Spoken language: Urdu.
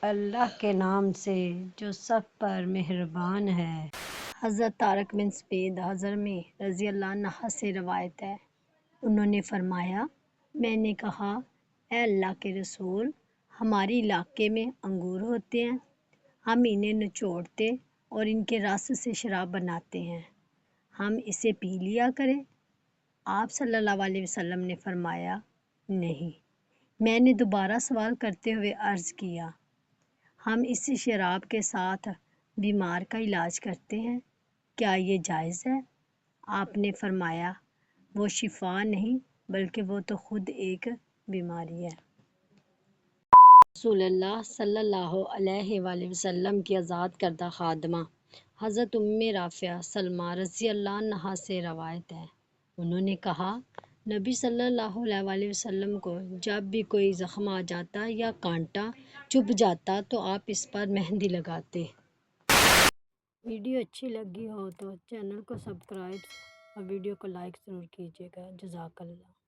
اللہ کے نام سے جو سب پر مہربان ہے۔ حضرت طارق بن سپید حضرمی رضی اللہ عنہ سے روایت ہے، انہوں نے فرمایا، میں نے کہا، اے اللہ کے رسول، ہمارے علاقے میں انگور ہوتے ہیں، ہم انہیں نچوڑتے اور ان کے رس سے شراب بناتے ہیں، ہم اسے پی لیا کریں؟ آپ صلی اللہ علیہ وسلم نے فرمایا، نہیں۔ میں نے دوبارہ سوال کرتے ہوئے عرض کیا، ہم اس شراب کے ساتھ بیمار کا علاج کرتے ہیں، کیا یہ جائز ہے؟ آپ نے فرمایا، وہ شفا نہیں بلکہ وہ تو خود ایک بیماری ہے۔ رسول اللہ صلی اللہ علیہ وآلہ وسلم کی آزاد کردہ خادمہ حضرت رافعہ سلمہ رضی اللہ عنہا سے روایت ہے، انہوں نے کہا، نبی صلی اللہ علیہ وآلہ وسلم کو جب بھی کوئی زخم آ جاتا یا کانٹا چبھ جاتا تو آپ اس پر مہندی لگاتے۔ ویڈیو اچھی لگی ہو تو چینل کو سبسکرائب اور ویڈیو کو لائک ضرور کیجیے گا۔ جزاک اللہ۔